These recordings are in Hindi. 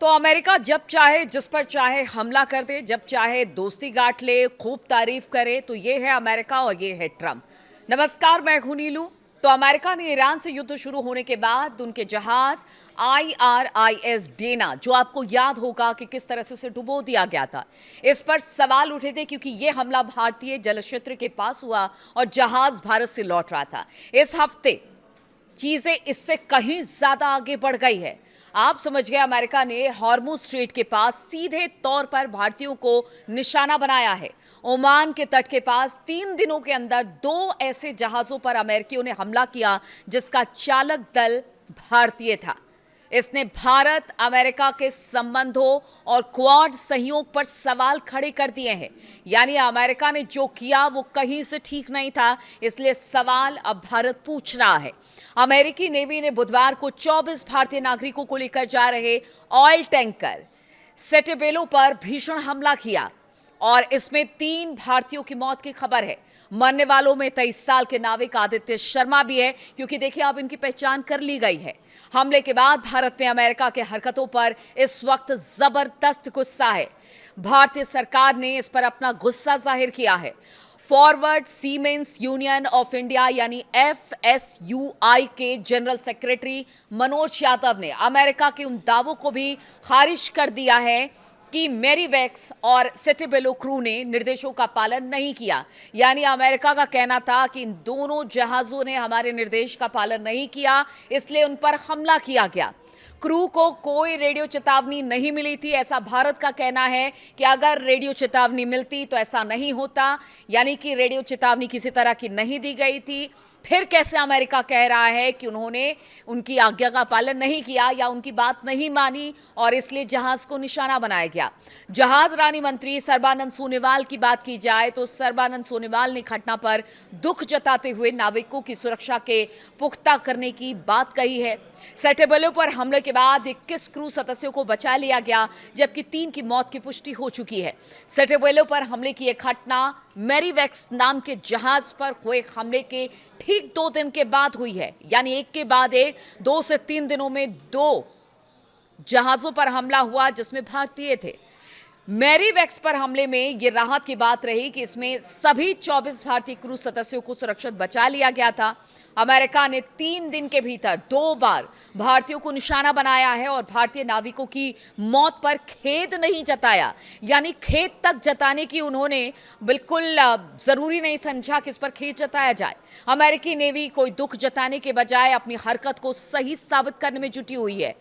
तो अमेरिका जब चाहे जिस पर चाहे हमला कर दे, जब चाहे दोस्ती गांठ ले, खूब तारीफ करे, तो ये है अमेरिका और ये है ट्रंप। नमस्कार, मैं हूं नीलू। तो अमेरिका ने ईरान से युद्ध शुरू होने के बाद उनके जहाज IRIS डेना, जो आपको याद होगा कि किस तरह से उसे डुबो दिया गया था, इस पर सवाल उठे थे क्योंकि यह हमला भारतीय जल क्षेत्र के पास हुआ और जहाज भारत से लौट रहा था। इस हफ्ते चीजें इससे कहीं ज्यादा आगे बढ़ गई है। आप समझ गए, अमेरिका ने हॉर्मुज स्ट्रेट के पास सीधे तौर पर भारतीयों को निशाना बनाया है। ओमान के तट के पास 3 दिनों के अंदर 2 ऐसे जहाजों पर अमेरिकियों ने हमला किया जिसका चालक दल भारतीय था। इसने भारत अमेरिका के संबंधों और क्वाड सहयोग पर सवाल खड़े कर दिए हैं। यानी अमेरिका ने जो किया वो कहीं से ठीक नहीं था, इसलिए सवाल अब भारत पूछ रहा है। अमेरिकी नेवी ने बुधवार को 24 भारतीय नागरिकों को लेकर जा रहे ऑयल टैंकर सेटेबेलो पर भीषण हमला किया और इसमें 3 भारतीयों की मौत की खबर है। मरने वालों में 23 साल के नाविक आदित्य शर्मा भी है, क्योंकि देखिए अब इनकी पहचान कर ली गई है। हमले के बाद भारत में अमेरिका के हरकतों पर इस वक्त जबरदस्त गुस्सा है। भारतीय सरकार ने इस पर अपना गुस्सा जाहिर किया है। Forward siemens union of India यानी FSUI के जनरल सेक्रेटरी मनोज यादव ने अमेरिका के उन दावों को भी खारिज कर दिया है कि मेरीवेक्स और सेटेबेलो क्रू ने निर्देशों का पालन नहीं किया। यानी अमेरिका का कहना था कि इन दोनों जहाजों ने हमारे निर्देश का पालन नहीं किया, इसलिए उन पर हमला किया गया। क्रू को कोई रेडियो चेतावनी नहीं मिली थी, ऐसा भारत का कहना है कि अगर रेडियो चेतावनी मिलती तो ऐसा नहीं होता। यानी कि रेडियो चेतावनी किसी तरह की नहीं दी गई थी। फिर कैसे अमेरिका कह रहा है कि उन्होंने उनकी आज्ञा का पालन नहीं किया या उनकी बात नहीं मानी और इसलिए जहाज को निशाना बनाया गया। जहाज रानी मंत्री सर्बानंद सोनोवाल की बात की जाए तो सर्बानंद सोनोवाल ने घटना पर दुख जताते हुए नाविकों की सुरक्षा के पुख्ता करने की बात कही है। सेटेबेलो पर हमले के बाद 21 क्रू सदस्यों को बचा लिया गया, जबकि 3 की मौत की पुष्टि हो चुकी है। सेटेबेलो पर हमले की एक घटना मेरीवेक्स नाम के जहाज पर हुए हमले के ठीक 2 दिन के बाद हुई है। यानी एक के बाद एक 2 से 3 दिनों में 2 जहाजों पर हमला हुआ जिसमें भारतीय थे। मेरीवेक्स पर हमले में यह राहत की बात रही कि इसमें सभी 24 भारतीय क्रू सदस्यों को सुरक्षित बचा लिया गया था। अमेरिका ने 3 दिन के भीतर 2 बार भारतीयों को निशाना बनाया है और भारतीय नाविकों की मौत पर खेद नहीं जताया। यानी खेद तक जताने की उन्होंने बिल्कुल जरूरी नहीं समझा कि इस पर खेद जताया जाए। अमेरिकी नेवी कोई दुख जताने के बजाय अपनी हरकत को सही साबित करने में जुटी हुई है।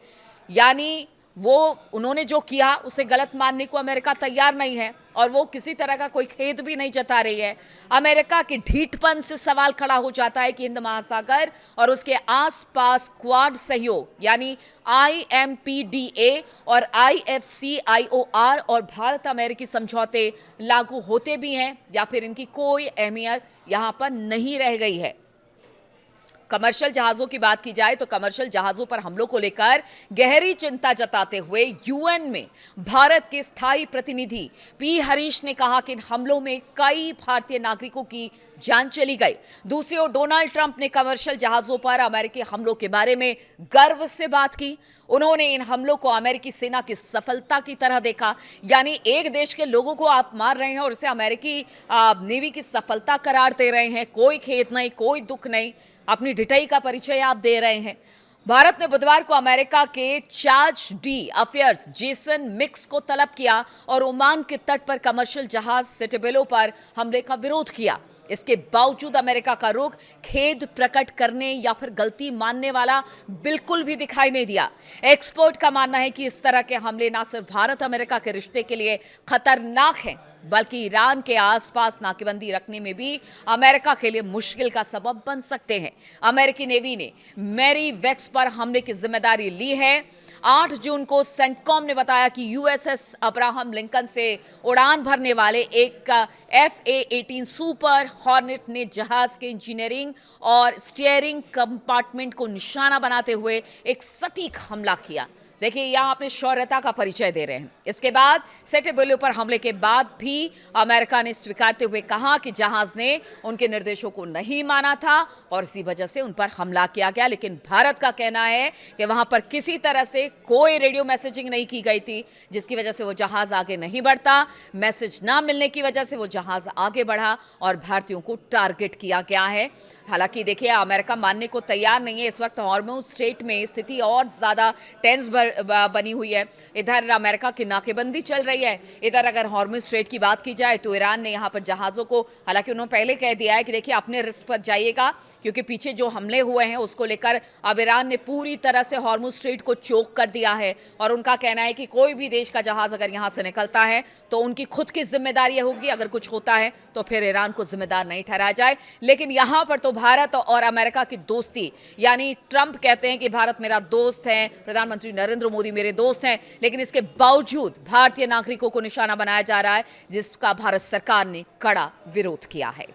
यानी वो उन्होंने जो किया उसे गलत मानने को अमेरिका तैयार नहीं है और वो किसी तरह का कोई खेद भी नहीं जता रही है। अमेरिका के ढीठपन से सवाल खड़ा हो जाता है कि हिंद महासागर और उसके आसपास क्वाड सहयोग यानी IMPDA और IFCIOR और भारत अमेरिकी समझौते लागू होते भी हैं या फिर इनकी कोई अहमियत यहां पर नहीं रह गई है। कमर्शियल जहाजों की बात की जाए तो कमर्शियल जहाजों पर हमलों को लेकर गहरी चिंता जताते हुए UN में भारत के स्थायी प्रतिनिधि P हरीश ने कहा कि इन हमलों में कई भारतीय नागरिकों की जान चली गई। दूसरी ओर डोनाल्ड ट्रंप ने कमर्शियल जहाजों पर अमेरिकी हमलों के बारे में गर्व से बात की। उन्होंने इन हमलों को अमेरिकी सेना की सफलता की तरह देखा। यानी एक देश के लोगों को आप मार रहे हैं और इसे अमेरिकी नेवी की सफलता करार दे रहे हैं। कोई खेद नहीं, कोई दुख नहीं, अपनी ढिठाई का परिचय आप दे रहे हैं। भारत ने बुधवार को अमेरिका के charge D affairs Jason mix को तलब किया और ओमान के तट पर कमर्शियल जहाज सेटेबेलो पर हमले का विरोध किया। इसके बावजूद अमेरिका का रुख खेद प्रकट करने या फिर गलती मानने वाला बिल्कुल भी दिखाई नहीं दिया। एक्सपर्ट का मानना है कि इस तरह के हमले न सिर्फ भारत अमेरिका के रिश्ते के लिए खतरनाक हैं, बल्कि ईरान के आसपास नाकेबंदी रखने में भी अमेरिका के लिए मुश्किल का सबब बन सकते हैं। अमेरिकी नेवी ने मेरीवेक्स पर हमले की जिम्मेदारी ली है। 8 जून को सेंटकॉम ने बताया कि USS अब्राहम लिंकन से उड़ान भरने वाले एक FA-18 सुपर हॉर्नेट ने जहाज के इंजीनियरिंग और स्टीयरिंग कंपार्टमेंट को निशाना बनाते हुए एक सटीक हमला किया, देखिए यहाँ अपने शौर्यता का परिचय दे रहे हैं। इसके बाद सेटेबेलो पर हमले के बाद भी अमेरिका ने स्वीकारते हुए कहा कि जहाज ने उनके निर्देशों को नहीं माना था और इसी वजह से उन पर हमला किया गया। लेकिन भारत का कहना है कि वहां पर किसी तरह से कोई रेडियो मैसेजिंग नहीं की गई थी, जिसकी वजह से वो जहाज आगे नहीं बढ़ता। मैसेज ना मिलने की वजह से वो जहाज आगे बढ़ा और भारतीयों को टारगेट किया गया है। हालांकि देखिए अमेरिका मानने को तैयार नहीं है। इस वक्त हॉर्मुज स्ट्रेट में स्थिति और ज्यादा टेंस बनी हुई है। इधर अमेरिका की नाकेबंदी चल रही है, इधर अगर हॉर्मुज स्ट्रेट की बात की जाए तो ईरान ने यहां पर जहाजों को, हालांकि उन्होंने पहले कह दिया है कि देखिए अपने रिस्क पर जाइएगा, क्योंकि पीछे जो हमले हुए हैं उसको लेकर अब ईरान ने पूरी तरह से हॉर्मुज स्ट्रेट को चोक कर दिया है। और उनका कहना है कि कोई भी देश का जहाज अगर यहां से निकलता है तो उनकी खुद की जिम्मेदारी होगी, अगर कुछ होता है तो फिर ईरान को जिम्मेदार नहीं ठहराया जाए। लेकिन यहां पर तो भारत और अमेरिका की दोस्ती, यानी ट्रंप कहते हैं कि भारत मेरा दोस्त है, प्रधानमंत्री नरेंद्र मोदी मेरे दोस्त हैं, लेकिन इसके बावजूद भारतीय नागरिकों को निशाना बनाया जा रहा है, जिसका भारत सरकार ने कड़ा विरोध किया है।